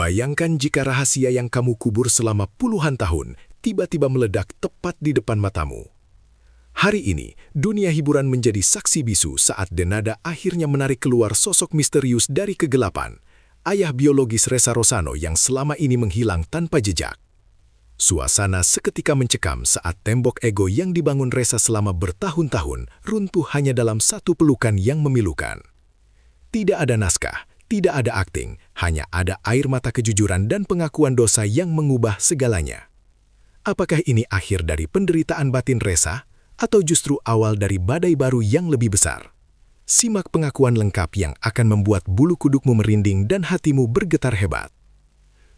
Bayangkan jika rahasia yang kamu kubur selama puluhan tahun tiba-tiba meledak tepat di depan matamu. Hari ini, dunia hiburan menjadi saksi bisu saat Denada akhirnya menarik keluar sosok misterius dari kegelapan, ayah biologis Ressa Rosano yang selama ini menghilang tanpa jejak. Suasana seketika mencekam saat tembok ego yang dibangun Ressa selama bertahun-tahun runtuh hanya dalam satu pelukan yang memilukan. Tidak ada naskah, tidak ada akting, hanya ada air mata kejujuran dan pengakuan dosa yang mengubah segalanya. Apakah ini akhir dari penderitaan batin Ressa, atau justru awal dari badai baru yang lebih besar? Simak pengakuan lengkap yang akan membuat bulu kudukmu merinding dan hatimu bergetar hebat.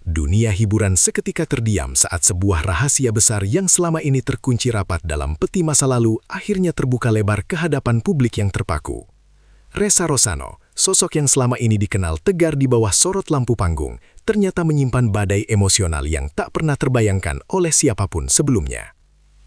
Dunia hiburan seketika terdiam saat sebuah rahasia besar yang selama ini terkunci rapat dalam peti masa lalu akhirnya terbuka lebar ke hadapan publik yang terpaku. Ressa Rosano, sosok yang selama ini dikenal tegar di bawah sorot lampu panggung, ternyata menyimpan badai emosional yang tak pernah terbayangkan oleh siapapun sebelumnya.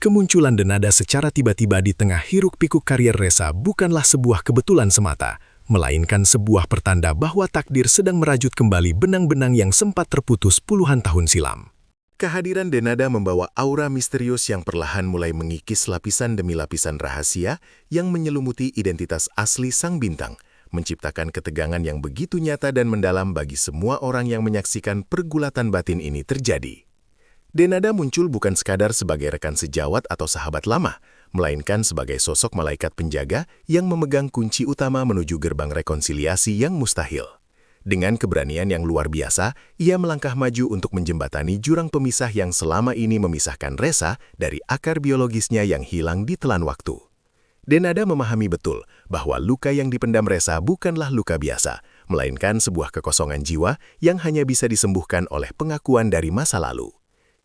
Kemunculan Denada secara tiba-tiba di tengah hiruk-pikuk karier Ressa bukanlah sebuah kebetulan semata, melainkan sebuah pertanda bahwa takdir sedang merajut kembali benang-benang yang sempat terputus puluhan tahun silam. Kehadiran Denada membawa aura misterius yang perlahan mulai mengikis lapisan demi lapisan rahasia yang menyelumuti identitas asli sang bintang, menciptakan ketegangan yang begitu nyata dan mendalam bagi semua orang yang menyaksikan pergulatan batin ini terjadi. Denada muncul bukan sekadar sebagai rekan sejawat atau sahabat lama, melainkan sebagai sosok malaikat penjaga yang memegang kunci utama menuju gerbang rekonsiliasi yang mustahil. Dengan keberanian yang luar biasa, ia melangkah maju untuk menjembatani jurang pemisah yang selama ini memisahkan Ressa dari akar biologisnya yang hilang ditelan waktu. Denada memahami betul bahwa luka yang dipendam Ressa bukanlah luka biasa, melainkan sebuah kekosongan jiwa yang hanya bisa disembuhkan oleh pengakuan dari masa lalu.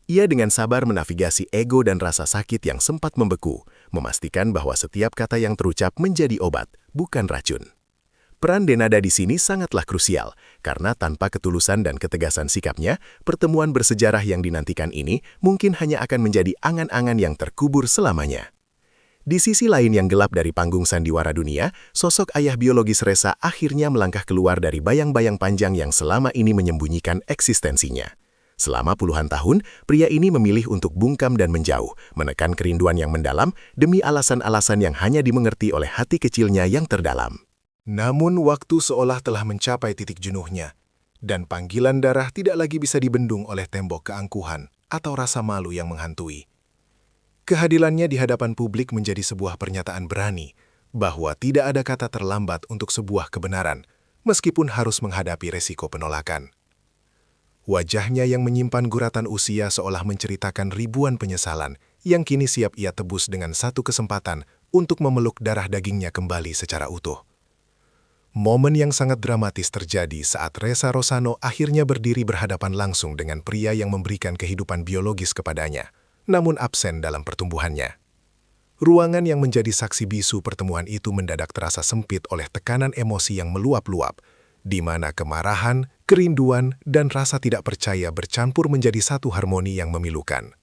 Ia dengan sabar menavigasi ego dan rasa sakit yang sempat membeku, memastikan bahwa setiap kata yang terucap menjadi obat, bukan racun. Peran Denada di sini sangatlah krusial, karena tanpa ketulusan dan ketegasan sikapnya, pertemuan bersejarah yang dinantikan ini mungkin hanya akan menjadi angan-angan yang terkubur selamanya. Di sisi lain yang gelap dari panggung sandiwara dunia, sosok ayah biologis Ressa akhirnya melangkah keluar dari bayang-bayang panjang yang selama ini menyembunyikan eksistensinya. Selama puluhan tahun, pria ini memilih untuk bungkam dan menjauh, menekan kerinduan yang mendalam demi alasan-alasan yang hanya dimengerti oleh hati kecilnya yang terdalam. Namun waktu seolah telah mencapai titik jenuhnya, dan panggilan darah tidak lagi bisa dibendung oleh tembok keangkuhan atau rasa malu yang menghantui. Kehadirannya di hadapan publik menjadi sebuah pernyataan berani bahwa tidak ada kata terlambat untuk sebuah kebenaran, meskipun harus menghadapi resiko penolakan. Wajahnya yang menyimpan guratan usia seolah menceritakan ribuan penyesalan yang kini siap ia tebus dengan satu kesempatan untuk memeluk darah dagingnya kembali secara utuh. Momen yang sangat dramatis terjadi saat Ressa Rosano akhirnya berdiri berhadapan langsung dengan pria yang memberikan kehidupan biologis kepadanya, namun absen dalam pertumbuhannya. Ruangan yang menjadi saksi bisu pertemuan itu mendadak terasa sempit oleh tekanan emosi yang meluap-luap, di mana kemarahan, kerinduan, dan rasa tidak percaya bercampur menjadi satu harmoni yang memilukan.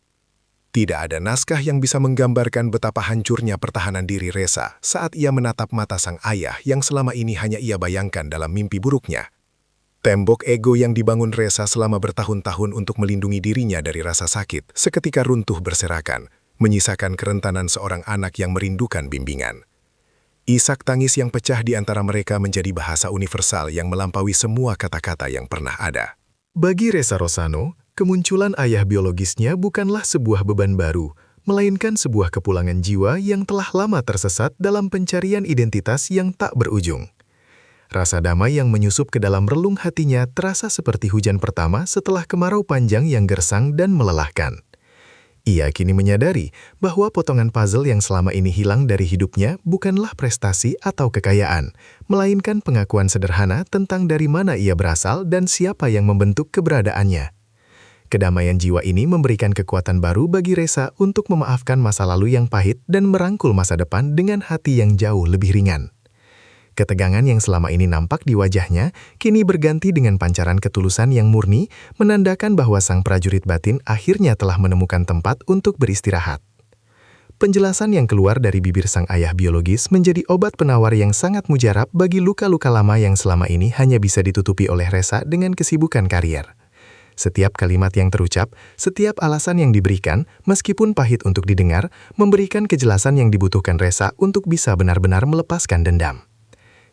Tidak ada naskah yang bisa menggambarkan betapa hancurnya pertahanan diri Ressa saat ia menatap mata sang ayah yang selama ini hanya ia bayangkan dalam mimpi buruknya. Tembok ego yang dibangun Ressa selama bertahun-tahun untuk melindungi dirinya dari rasa sakit seketika runtuh berserakan, menyisakan kerentanan seorang anak yang merindukan bimbingan. Isak tangis yang pecah di antara mereka menjadi bahasa universal yang melampaui semua kata-kata yang pernah ada. Bagi Ressa Rosano, kemunculan ayah biologisnya bukanlah sebuah beban baru, melainkan sebuah kepulangan jiwa yang telah lama tersesat dalam pencarian identitas yang tak berujung. Rasa damai yang menyusup ke dalam relung hatinya terasa seperti hujan pertama setelah kemarau panjang yang gersang dan melelahkan. Ia kini menyadari bahwa potongan puzzle yang selama ini hilang dari hidupnya bukanlah prestasi atau kekayaan, melainkan pengakuan sederhana tentang dari mana ia berasal dan siapa yang membentuk keberadaannya. Kedamaian jiwa ini memberikan kekuatan baru bagi Ressa untuk memaafkan masa lalu yang pahit dan merangkul masa depan dengan hati yang jauh lebih ringan. Ketegangan yang selama ini nampak di wajahnya kini berganti dengan pancaran ketulusan yang murni, menandakan bahwa sang prajurit batin akhirnya telah menemukan tempat untuk beristirahat. Penjelasan yang keluar dari bibir sang ayah biologis menjadi obat penawar yang sangat mujarab bagi luka-luka lama yang selama ini hanya bisa ditutupi oleh Ressa dengan kesibukan karier. Setiap kalimat yang terucap, setiap alasan yang diberikan, meskipun pahit untuk didengar, memberikan kejelasan yang dibutuhkan Resa untuk bisa benar-benar melepaskan dendam.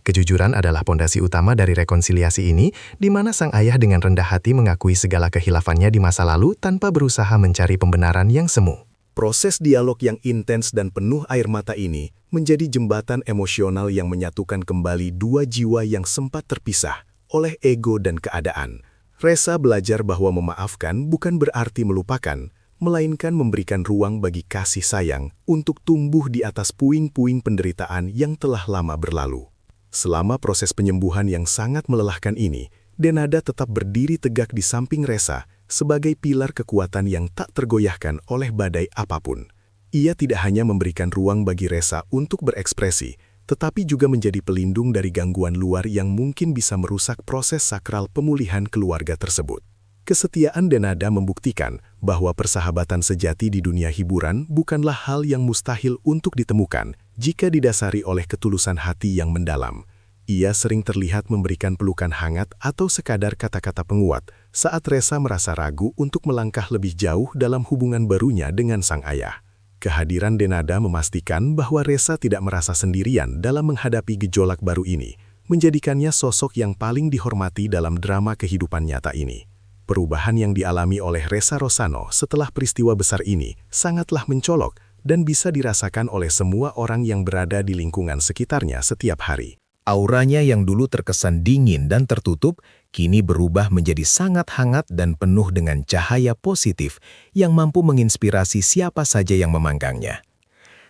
Kejujuran adalah pondasi utama dari rekonsiliasi ini, di mana sang ayah dengan rendah hati mengakui segala kehilafannya di masa lalu tanpa berusaha mencari pembenaran yang semu. Proses dialog yang intens dan penuh air mata ini menjadi jembatan emosional yang menyatukan kembali dua jiwa yang sempat terpisah oleh ego dan keadaan. Resa belajar bahwa memaafkan bukan berarti melupakan, melainkan memberikan ruang bagi kasih sayang untuk tumbuh di atas puing-puing penderitaan yang telah lama berlalu. Selama proses penyembuhan yang sangat melelahkan ini, Denada tetap berdiri tegak di samping Resa sebagai pilar kekuatan yang tak tergoyahkan oleh badai apapun. Ia tidak hanya memberikan ruang bagi Resa untuk berekspresi, tetapi juga menjadi pelindung dari gangguan luar yang mungkin bisa merusak proses sakral pemulihan keluarga tersebut. Kesetiaan Denada membuktikan bahwa persahabatan sejati di dunia hiburan bukanlah hal yang mustahil untuk ditemukan jika didasari oleh ketulusan hati yang mendalam. Ia sering terlihat memberikan pelukan hangat atau sekadar kata-kata penguat saat Resa merasa ragu untuk melangkah lebih jauh dalam hubungan barunya dengan sang ayah. Kehadiran Denada memastikan bahwa Resa tidak merasa sendirian dalam menghadapi gejolak baru ini, menjadikannya sosok yang paling dihormati dalam drama kehidupan nyata ini. Perubahan yang dialami oleh Resa Rosano setelah peristiwa besar ini sangatlah mencolok dan bisa dirasakan oleh semua orang yang berada di lingkungan sekitarnya setiap hari. Auranya yang dulu terkesan dingin dan tertutup, kini berubah menjadi sangat hangat dan penuh dengan cahaya positif yang mampu menginspirasi siapa saja yang memanggangnya.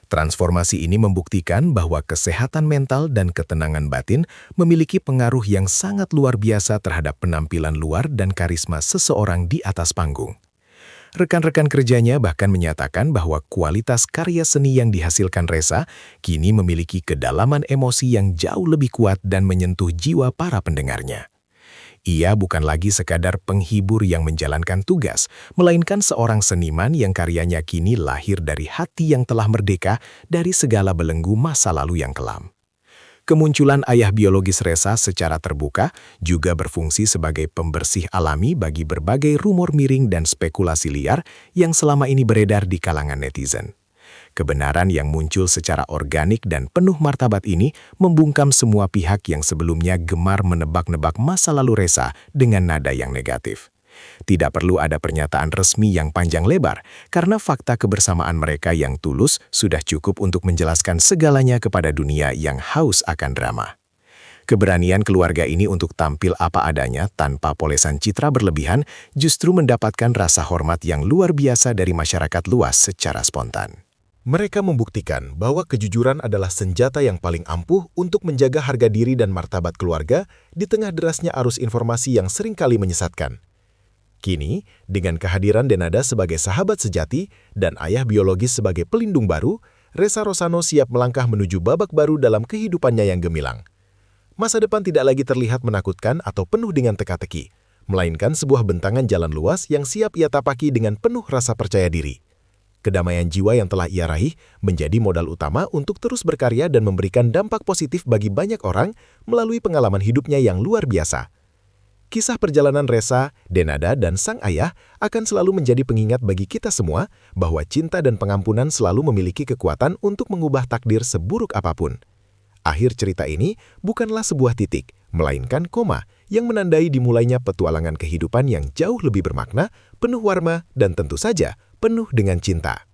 Transformasi ini membuktikan bahwa kesehatan mental dan ketenangan batin memiliki pengaruh yang sangat luar biasa terhadap penampilan luar dan karisma seseorang di atas panggung. Rekan-rekan kerjanya bahkan menyatakan bahwa kualitas karya seni yang dihasilkan Resa kini memiliki kedalaman emosi yang jauh lebih kuat dan menyentuh jiwa para pendengarnya. Ia bukan lagi sekadar penghibur yang menjalankan tugas, melainkan seorang seniman yang karyanya kini lahir dari hati yang telah merdeka dari segala belenggu masa lalu yang kelam. Kemunculan ayah biologis Resa secara terbuka juga berfungsi sebagai pembersih alami bagi berbagai rumor miring dan spekulasi liar yang selama ini beredar di kalangan netizen. Kebenaran yang muncul secara organik dan penuh martabat ini membungkam semua pihak yang sebelumnya gemar menebak-nebak masa lalu Resa dengan nada yang negatif. Tidak perlu ada pernyataan resmi yang panjang lebar, karena fakta kebersamaan mereka yang tulus sudah cukup untuk menjelaskan segalanya kepada dunia yang haus akan drama. Keberanian keluarga ini untuk tampil apa adanya tanpa polesan citra berlebihan justru mendapatkan rasa hormat yang luar biasa dari masyarakat luas secara spontan. Mereka membuktikan bahwa kejujuran adalah senjata yang paling ampuh untuk menjaga harga diri dan martabat keluarga di tengah derasnya arus informasi yang seringkali menyesatkan. Kini, dengan kehadiran Denada sebagai sahabat sejati dan ayah biologis sebagai pelindung baru, Resa Rosano siap melangkah menuju babak baru dalam kehidupannya yang gemilang. Masa depan tidak lagi terlihat menakutkan atau penuh dengan teka-teki, melainkan sebuah bentangan jalan luas yang siap ia tapaki dengan penuh rasa percaya diri. Kedamaian jiwa yang telah ia raih menjadi modal utama untuk terus berkarya dan memberikan dampak positif bagi banyak orang melalui pengalaman hidupnya yang luar biasa. Kisah perjalanan Resa, Denada, dan sang ayah akan selalu menjadi pengingat bagi kita semua bahwa cinta dan pengampunan selalu memiliki kekuatan untuk mengubah takdir seburuk apapun. Akhir cerita ini bukanlah sebuah titik, melainkan koma yang menandai dimulainya petualangan kehidupan yang jauh lebih bermakna, penuh warna, dan tentu saja penuh dengan cinta.